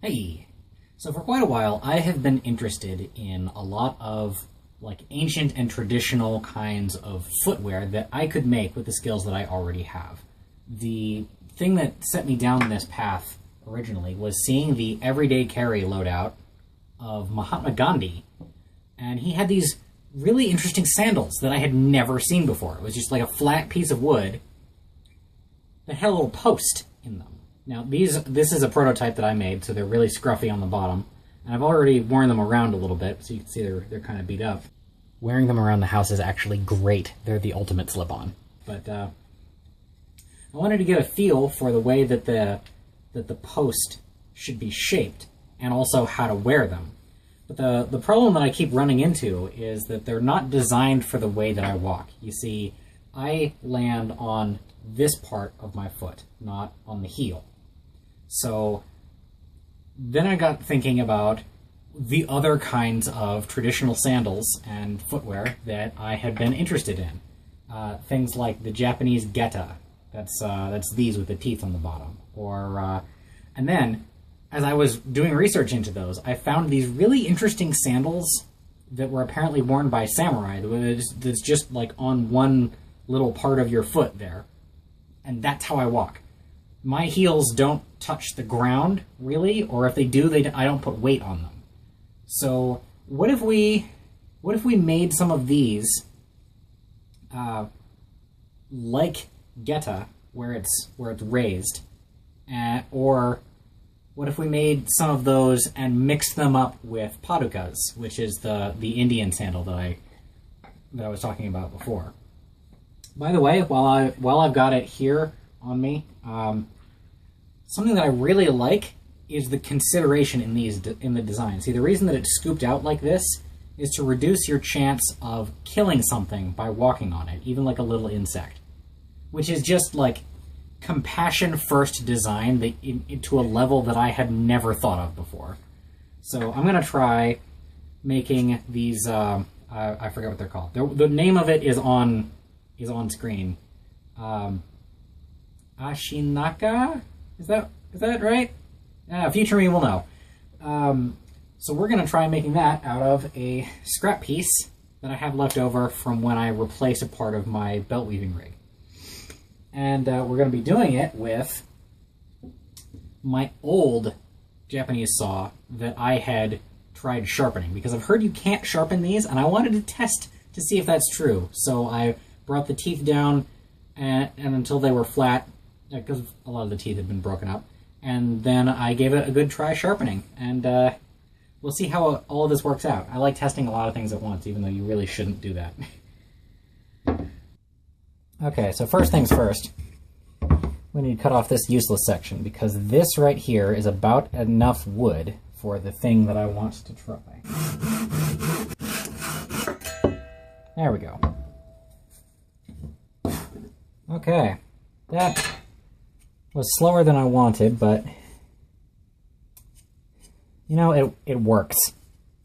Hey! So for quite a while, I have been interested in a lot of like ancient and traditional kinds of footwear that I could make with the skills that I already have. The thing that set me down this path originally was seeing the everyday carry loadout of Mahatma Gandhi, and he had these really interesting sandals that I had never seen before. It was just like a flat piece of wood that had a little post in them. Now, this is a prototype that I made, so they're really scruffy on the bottom. And I've already worn them around a little bit, so you can see they're kind of beat up. Wearing them around the house is actually great. They're the ultimate slip-on. But I wanted to get a feel for the way that the post should be shaped, and also how to wear them. But the problem that I keep running into is that they're not designed for the way that I walk. You see, I land on this part of my foot, not on the heel. So then I got thinking about the other kinds of traditional sandals and footwear that I had been interested in. Things like the Japanese geta, that's these with the teeth on the bottom. And then, as I was doing research into those, I found these really interesting sandals that were apparently worn by samurai, that's just like on one little part of your foot there. And that's how I walk. My heels don't touch the ground, really, or if they do, I don't put weight on them. So what if we made some of these like geta, where it's raised, or what if we made some of those and mixed them up with padukas, which is the Indian sandal that I was talking about before. By the way, while I've got it here on me, something that I really like is the consideration in the design. See, the reason that it's scooped out like this is to reduce your chance of killing something by walking on it, even like a little insect, which is just like compassion-first design to a level that I had never thought of before. So I'm gonna try making these. I forget what they're called. The name of it is on screen. Ashinaka? Is that right? Future me will know. So we're going to try making that out of a scrap piece that I have left over from when I replaced a part of my belt weaving rig. And we're going to be doing it with my old Japanese saw that I had tried sharpening, because I've heard you can't sharpen these, and I wanted to test to see if that's true. So I brought the teeth down and until they were flat, because a lot of the teeth had been broken up, and then I gave it a good try sharpening, and we'll see how all of this works out. I like testing a lot of things at once, even though you really shouldn't do that. Okay, so first things first, we need to cut off this useless section, because this right here is about enough wood for the thing that I want to try. There we go. Okay, that was slower than I wanted, but you know, it works.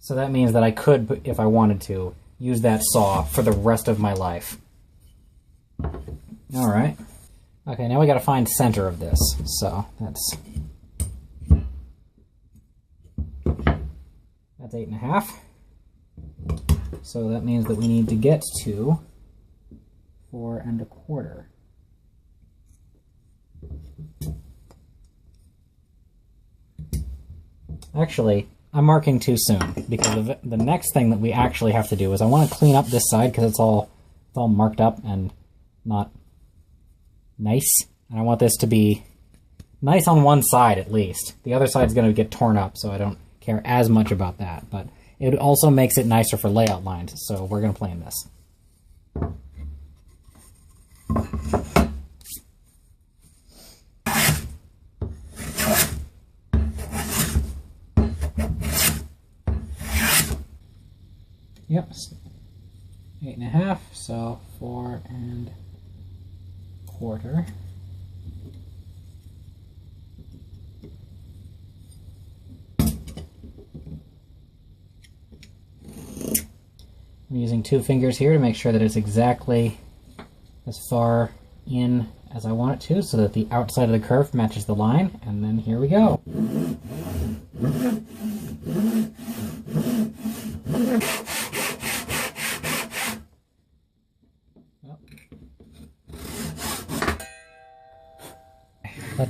So that means that I could, if I wanted to, use that saw for the rest of my life. Alright. Okay, now we gotta find center of this. So that's 8.5. So that means that we need to get to 4.25. Actually, I'm marking too soon, because the next thing that we actually have to do is I want to clean up this side, because it's all marked up and not nice. And I want this to be nice on one side at least. The other side's going to get torn up, so I don't care as much about that. But it also makes it nicer for layout lines, so we're going to plan this. Yep, 8.5, so 4.25. I'm using 2 fingers here to make sure that it's exactly as far in as I want it to, so that the outside of the curve matches the line, and then here we go.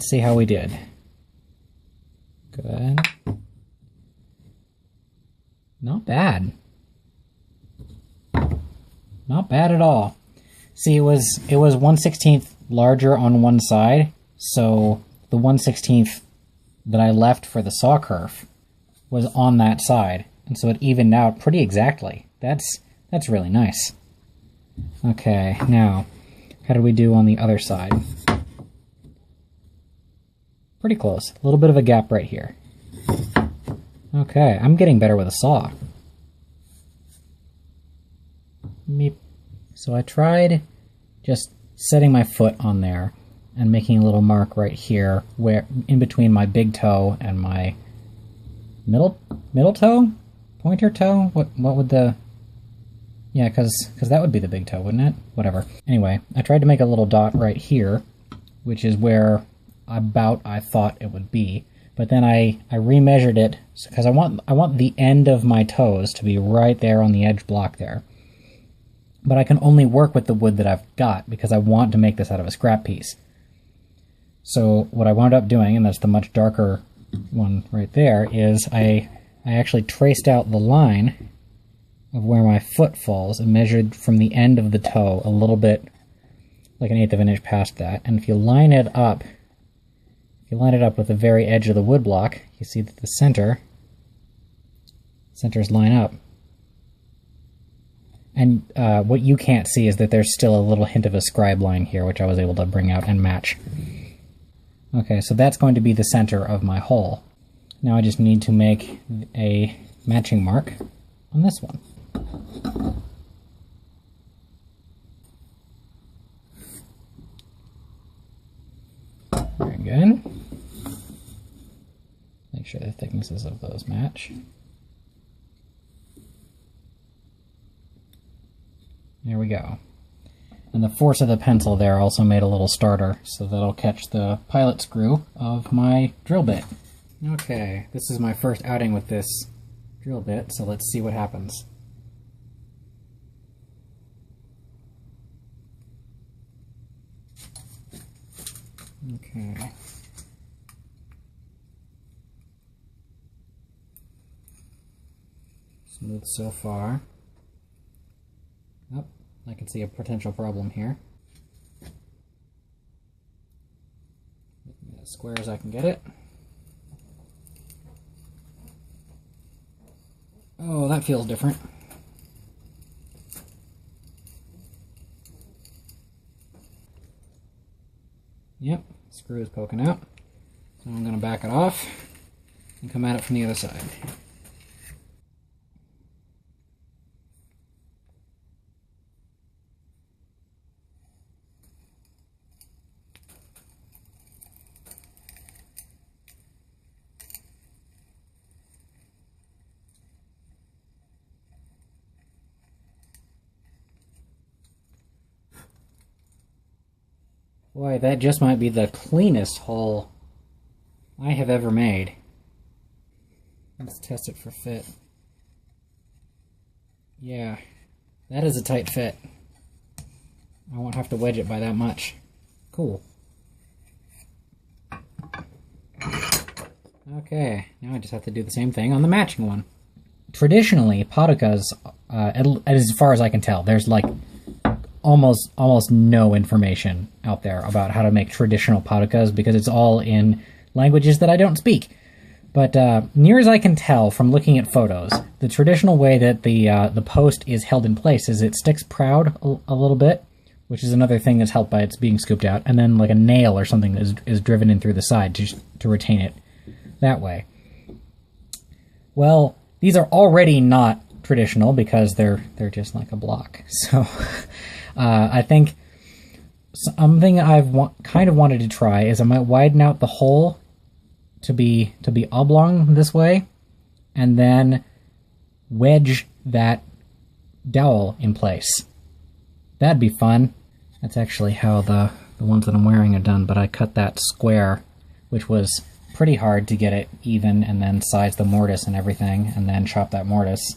let's see how we did. Good. Not bad. Not bad at all. See, it was 1/16 larger on one side, so the 1/16 that I left for the saw kerf was on that side, and so it evened out pretty exactly. That's really nice. Okay, now, how do we do on the other side? Pretty close. A little bit of a gap right here. Okay, I'm getting better with a saw. So I tried just setting my foot on there and making a little mark right here, where in between my big toe and my middle toe, pointer toe. What would the? Yeah, because that would be the big toe, wouldn't it? Whatever. Anyway, I tried to make a little dot right here, which is where about I thought it would be. But then I remeasured it because I want the end of my toes to be right there on the edge block there. But I can only work with the wood that I've got because I want to make this out of a scrap piece. So what I wound up doing, and that's the much darker one right there, is I actually traced out the line of where my foot falls and measured from the end of the toe a little bit, like 1/8 of an inch past that. And if you line it up with the very edge of the wood block, you see that the centers line up. And what you can't see is that there's still a little hint of a scribe line here, which I was able to bring out and match. Okay, so that's going to be the center of my hole. Now I just need to make a matching mark on this one. Very good. Make sure the thicknesses of those match. There we go. And the force of the pencil there also made a little starter, so that'll catch the pilot screw of my drill bit. Okay, this is my first outing with this drill bit, so let's see what happens. Okay. Smooth so far. Oh, I can see a potential problem here. Making it as square as I can get it. Oh, that feels different. Yep, screw is poking out. So I'm going to back it off and come at it from the other side. Boy, that just might be the cleanest hole I have ever made. Let's test it for fit. Yeah, that is a tight fit. I won't have to wedge it by that much. Cool. Okay, now I just have to do the same thing on the matching one. Traditionally, padukas, as far as I can tell, there's like almost no information out there about how to make traditional padukas because it's all in languages that I don't speak. But near as I can tell from looking at photos, the traditional way that the post is held in place is it sticks proud a little bit, which is another thing that's helped by its being scooped out, and then like a nail or something is driven in through the side to retain it that way. Well, these are already not traditional because they're just like a block. So I think something I've kind of wanted to try is I might widen out the hole to be oblong this way, and then wedge that dowel in place. That'd be fun. That's actually how the ones that I'm wearing are done, but I cut that square, which was pretty hard to get it even, and then size the mortise and everything, and then chop that mortise.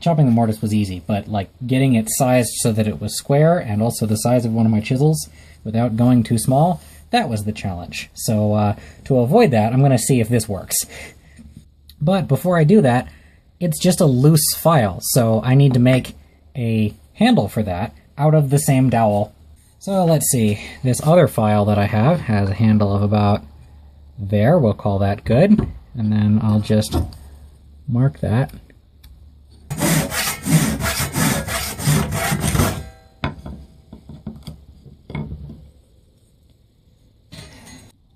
Chopping the mortise was easy, but like getting it sized so that it was square and also the size of one of my chisels without going too small, that was the challenge. So to avoid that, I'm going to see if this works. But before I do that, it's just a loose file, so I need to make a handle for that out of the same dowel. So let's see, this other file that I have has a handle of about there, we'll call that good, and then I'll just mark that.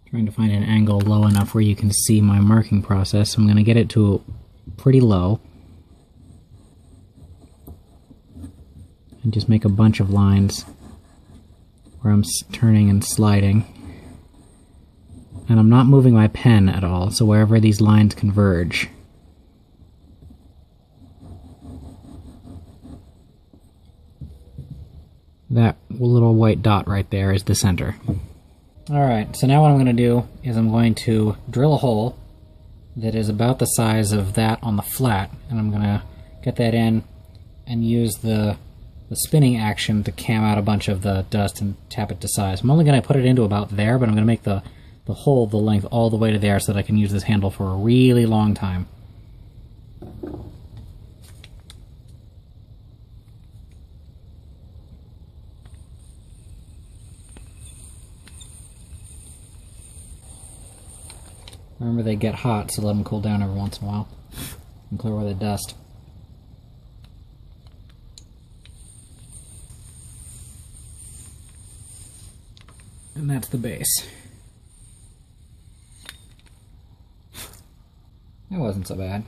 Trying to find an angle low enough where you can see my marking process, so I'm going to get it to pretty low. And just make a bunch of lines where I'm turning and sliding. And I'm not moving my pen at all, so wherever these lines converge. That little white dot right there is the center. Alright, so now what I'm going to do is I'm going to drill a hole that is about the size of that on the flat, and I'm going to get that in and use the spinning action to cam out a bunch of the dust and tap it to size. I'm only going to put it into about there, but I'm going to make the hole the length all the way to there so that I can use this handle for a really long time. Remember, they get hot, so let them cool down every once in a while and clear away the dust. And that's the base. That wasn't so bad.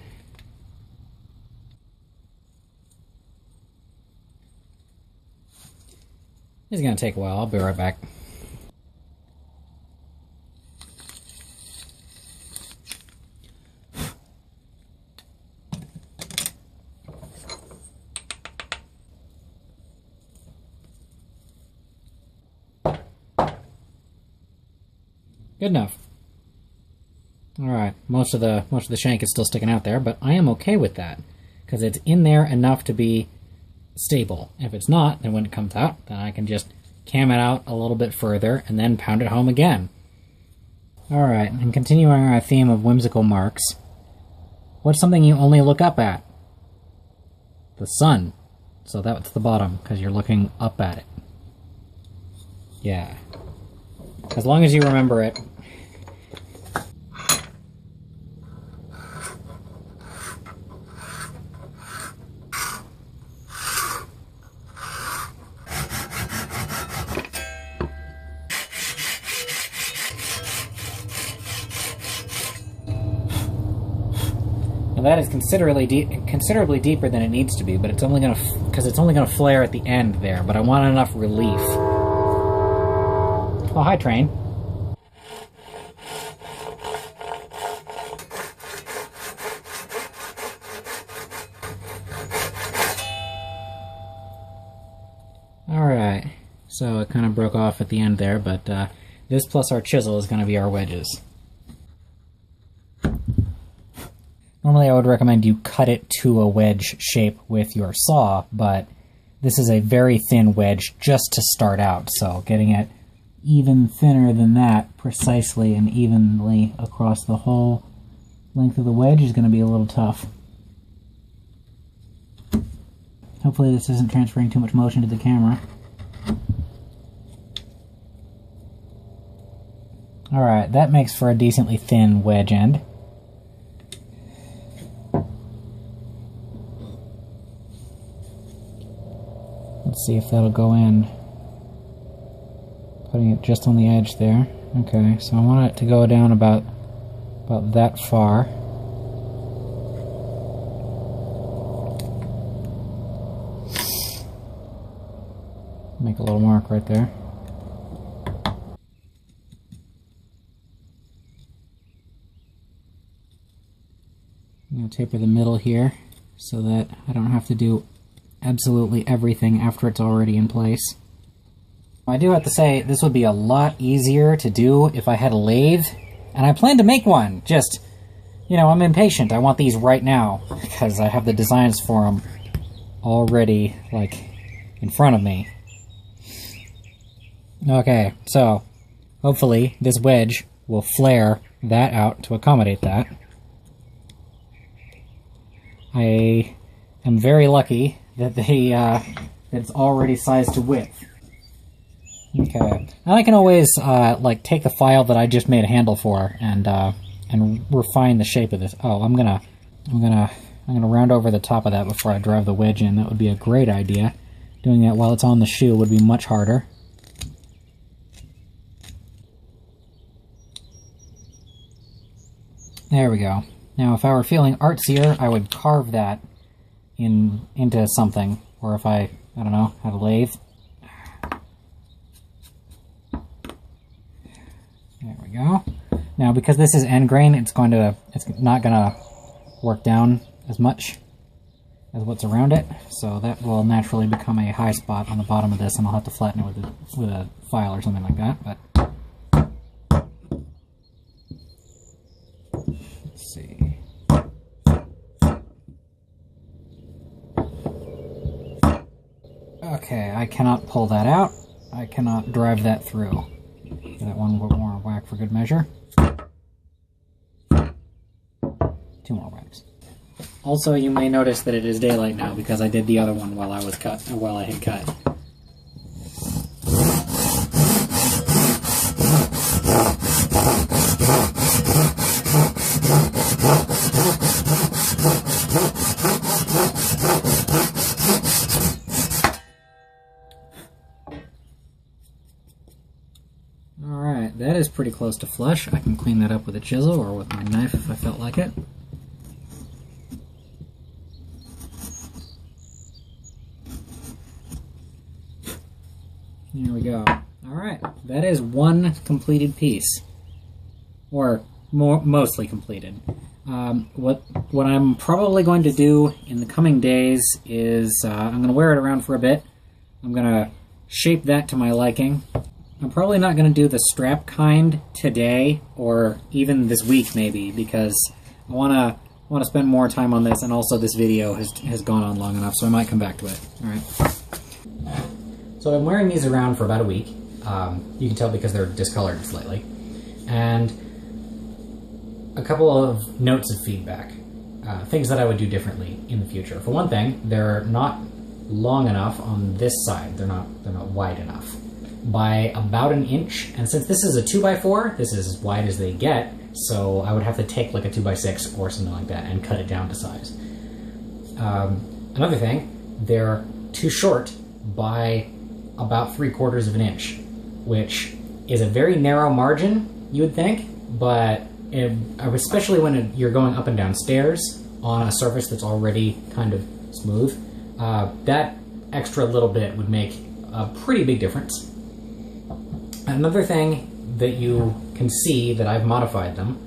This is going to take a while. I'll be right back. Good enough. Alright, most of the shank is still sticking out there, but I am okay with that, because it's in there enough to be stable. If it's not, then when it comes out, then I can just cam it out a little bit further and then pound it home again. Alright, and continuing our theme of whimsical marks, what's something you only look up at? The sun. So that's the bottom, because you're looking up at it. Yeah. As long as you remember it. Now that is considerably deeper than it needs to be, but it's only gonna flare at the end there. But I want enough relief. Oh, hi, train. Alright, so it kind of broke off at the end there, but this plus our chisel is going to be our wedges. Normally I would recommend you cut it to a wedge shape with your saw, but this is a very thin wedge just to start out, so getting it even thinner than that, precisely and evenly across the whole length of the wedge, is going to be a little tough. Hopefully this isn't transferring too much motion to the camera. Alright, that makes for a decently thin wedge end. Let's see if that'll go in. Putting it just on the edge there. Okay, so I want it to go down about that far. Make a little mark right there. I'm going to taper the middle here so that I don't have to do absolutely everything after it's already in place. I do have to say, this would be a lot easier to do if I had a lathe, and I plan to make one. Just, you know, I'm impatient. I want these right now, because I have the designs for them already, like, in front of me. Okay, so, hopefully this wedge will flare that out to accommodate that. I am very lucky that that it's already sized to width. Okay, and I can always like take the file that I just made a handle for and refine the shape of this. Oh, I'm gonna round over the top of that before I drive the wedge in. That would be a great idea. Doing it while it's on the shoe would be much harder. There we go. Now, if I were feeling artsier, I would carve that into something, or if I don't know, had a lathe. There we go. Now, because this is end grain, it's not gonna work down as much as what's around it, so that will naturally become a high spot on the bottom of this, and I'll have to flatten it with a file or something like that. But let's see. Okay, I cannot pull that out. I cannot drive that through. Give that one more whack for good measure. 2 more whacks. Also, you may notice that it is daylight now because I did the other one while I had cut. Alright, that is pretty close to flush. I can clean that up with a chisel or with my knife if I felt like it. There we go. Alright, that is one completed piece. Or mostly completed. What I'm probably going to do in the coming days is I'm going to wear it around for a bit. I'm going to shape that to my liking. I'm probably not going to do the strap kind today or even this week maybe because I want to spend more time on this, and also this video has gone on long enough, so I might come back to it. Alright. So I'm wearing these around for about a week. You can tell because they're discolored slightly. And a couple of notes of feedback. Things that I would do differently in the future. For one thing, they're not long enough on this side. They're not wide enough. By about an inch, and since this is a 2x4, this is as wide as they get, so I would have to take like a 2x6 or something like that and cut it down to size. Another thing, they're too short by about 3/4 of an inch, which is a very narrow margin, you would think, but especially when you're going up and down stairs on a surface that's already kind of smooth, that extra little bit would make a pretty big difference. Another thing that you can see that I've modified them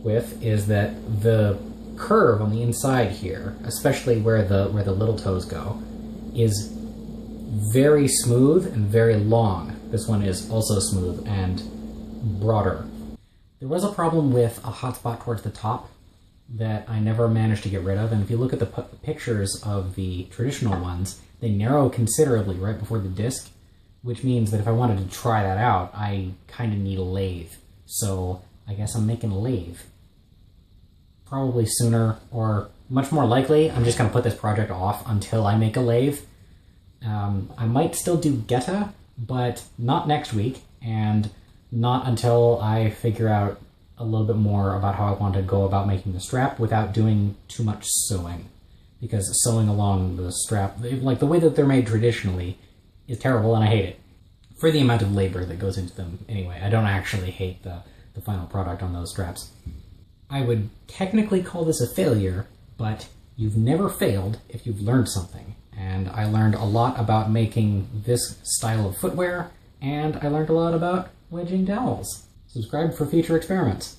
with is that the curve on the inside here, especially where the little toes go, is very smooth and very long. This one is also smooth and broader. There was a problem with a hot spot towards the top that I never managed to get rid of, and if you look at the pictures of the traditional ones, they narrow considerably right before the disc, which means that if I wanted to try that out, I kind of need a lathe. So I guess I'm making a lathe. Probably sooner, or much more likely, I'm just going to put this project off until I make a lathe. I might still do Geta, but not next week, and not until I figure out a little bit more about how I want to go about making the strap without doing too much sewing. Because sewing along the strap, like the way that they're made traditionally, is terrible, and I hate it. For the amount of labor that goes into them anyway. I don't actually hate the final product on those straps. I would technically call this a failure, but you've never failed if you've learned something. And I learned a lot about making this style of footwear, and I learned a lot about wedging dowels. Subscribe for future experiments.